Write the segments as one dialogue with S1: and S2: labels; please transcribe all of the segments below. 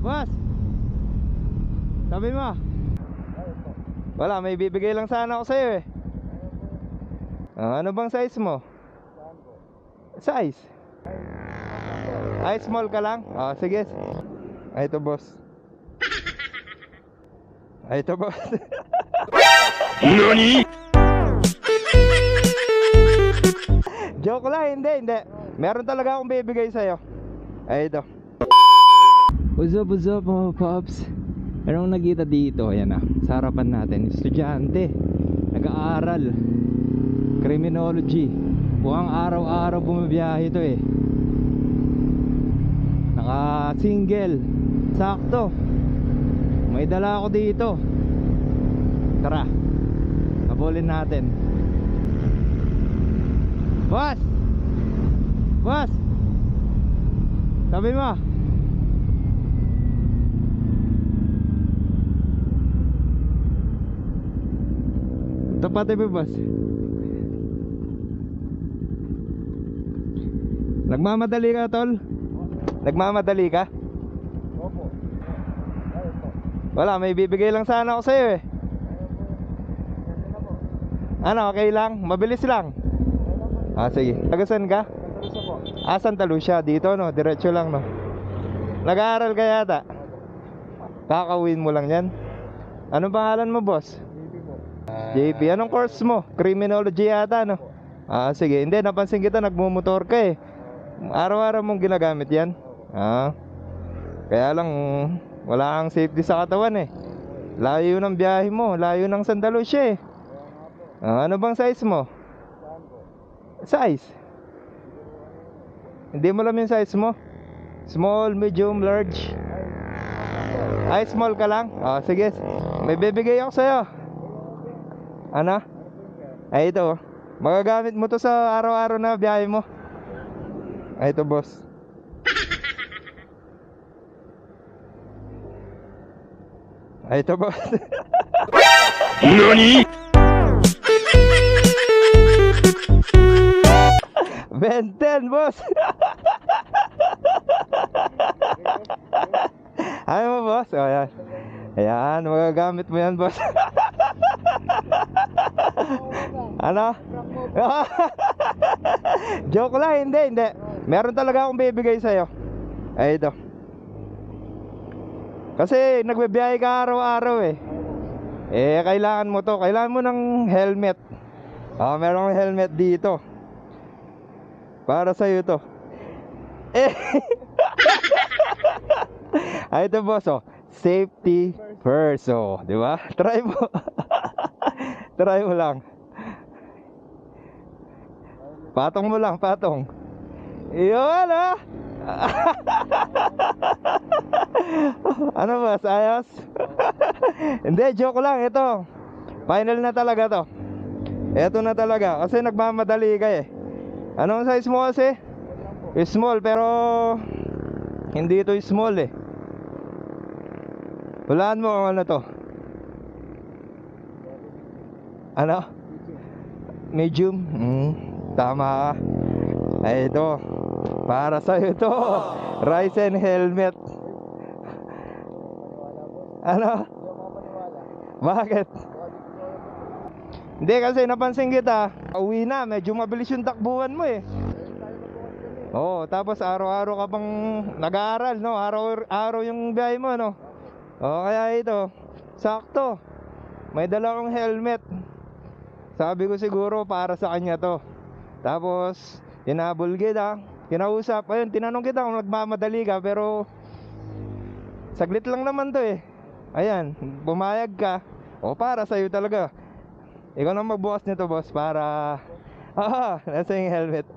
S1: Boss, sabi mo. Wala, may bibigay lang sana ako sa'yo eh. Ano bang size mo? Size? Ay, small ka lang? Sige. Ay, ito boss. Ay, ito boss.
S2: NANI?!
S1: Joke lang, hindi. Meron talaga akong bibigay sa'yo. Ay, ito. What's up mga pops? Anong nakita dito? Ayan na, sa harapan natin, estudyante nag-aaral criminology. Mukhang araw-araw bumabiyahe ito eh. Naka-single. Sakto. May dala ako dito. Tara, habulin natin. Boss! Boss! Sabi mo. Tapatin mo, boss. Nagmamadali ka, tol? Nagmamadali ka?
S3: Opo.
S1: Wala, may bibigay lang sana ako sa'yo eh. Ano, okay lang? Mabilis lang. Sige. Tagasan ka?
S3: Santa Lucia po.
S1: Santa Lucia. Dito, no? Diretso lang, no? Nag-aaral ka yata? Kakawin mo lang yan. Anong pangalan mo, boss?
S3: JP po.
S1: JP, anong course mo? Criminology yata, no? Sige. Hindi, napansin kita, nagmumotor ka eh. Araw-araw mong ginagamit yan? Kaya lang, wala kang safety sa katawan eh. Layo ng biyahe mo, layo ng Santa Lucia eh. Ano bang size mo? Size? Hindi mo alam yung size mo? Small, medium, large? Ay, small ka lang? Sige. May bibigay ako sa'yo. Ano? Ay, ito. Magagamit mo to sa araw-araw na biyahe mo. Ay, ito, boss. Ay, ito, boss.
S2: NANI?!
S1: Ben 10, boss. Ayaw mo, boss? Ayan. Ayan, magagamit mo yan, boss. Ano? Joke lang, hindi. Meron talaga akong bibigay sa'yo. Ay, ito. Kasi nagbibiyahe ka araw-araw eh. Kailangan mo to. Kailangan mo ng helmet. Meron akong helmet dito. Para sa'yo to. Ay, ito, boss, safety first, di ba? Try mo. Try mo lang. Patong mo lang, patong. Iyon, Ano, boss? Ayos? Hindi, joke lang. Ito, final na talaga to. Ito na talaga. Kasi nagmamadali ka eh. Anong size mo kasi? Small, pero hindi ito small eh. Hulaan mo kung ano to. Ano? Medium? Tama ka. Ay, ito. Para sa'yo ito. Ryzen helmet. Ano? Bakit? Hindi, kasi napansin kita, uwi na, medyo mabilis yung takbuhan mo eh. Tapos araw-araw ka pang nag-aaral, no? Araw-araw yung biyahe mo, no? Kaya ito, sakto. May dala akong helmet. Sabi ko siguro para sa kanya to. Tapos, hinabol kita, kinausap, ayun, tinanong kita kung nagmamadali ka, pero saglit lang naman to eh. Ayan, pumayag ka. Para sa'yo talaga. Ikaw na magbukas nito, boss, para nasa yung helmet.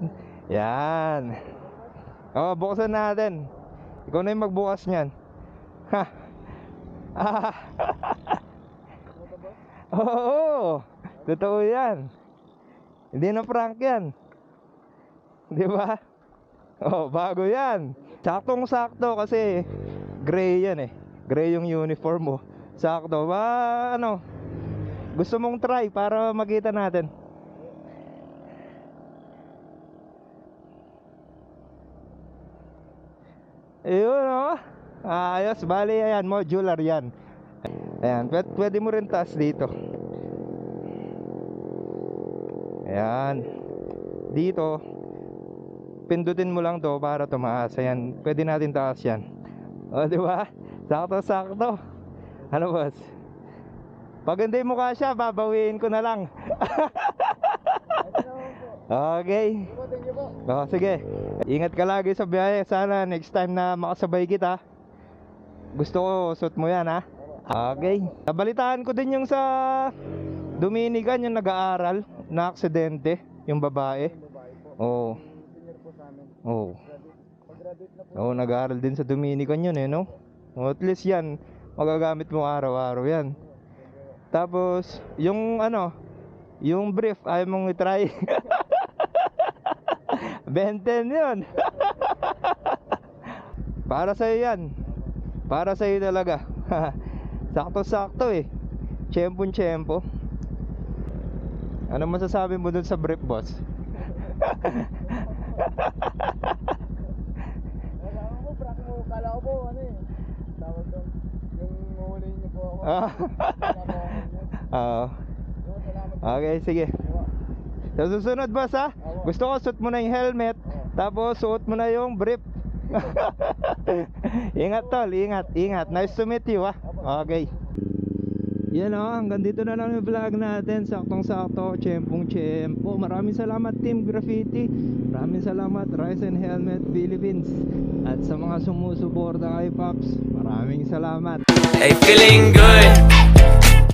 S1: Yan. Buksan natin. Ikaw na yung magbukas niyan. Oo, totoo yan. Hindi na prank yan. Di ba? Bago yan. Saktong sakto kasi gray yan eh. Gray yung uniform mo. Sakto ba, gusto mong try para makita natin? Ayun, Ayos, bali ayan, modular yan. Ayan, pwede mo rin taas dito. Ayan. Dito, pindutin mo lang to para tumaas. Ayan, pwede natin taas yan. O, di ba? Sakto-sakto. Ano, boss? Pag hindi mo kasya, babawiin ko na lang. Okay.
S3: Thank you po.
S1: O, sige. Ingat ka lagi sa biyahe. Sana next time na makasabay kita. Gusto ko, suit mo yan, ha? Okay. Nabalitaan ko din yung sa Dominican, yung nag-aaral na aksidente, yung babae.
S3: Babae po.
S1: Oo.
S3: Senior po sa amin.
S1: Oo.
S3: Pag-graduate na po.
S1: Oo, nag-aaral din sa Dominican yun, eh, no? O, at least yan, magagamit mo araw-araw yan. Tapos, yung ano, yung brief, ayaw mong itry. Benten yun. Para sa'yo yan. Para sa'yo talaga. Sakto-sakto eh. Tiyempon-tiyempo. Ano masasabi mo dun sa brief, boss?
S3: Kala ko, prank mo. Kala ko po, ano eh. Tawag doon. Yung uhuli niyo po ako.
S1: Ah. Oo.
S3: Salamat po.
S1: Okay, sige.
S3: Po.
S1: Sa susunod, boss, ha? Gusto ko suot mo na yung helmet, tapos suot mo na yung brief. Ingat, tol, ingat, ingat. Nice to meet you, ha? Okay. Yan o, hanggang dito na lang yung vlog natin. Saktong-sakto, tiyempong-tiyempo. Maraming salamat, Team Graffiti. Maraming salamat, Rise and Helmet Philippines. At sa mga sumusuporta kay Pops, maraming salamat.
S2: Hey, feeling good.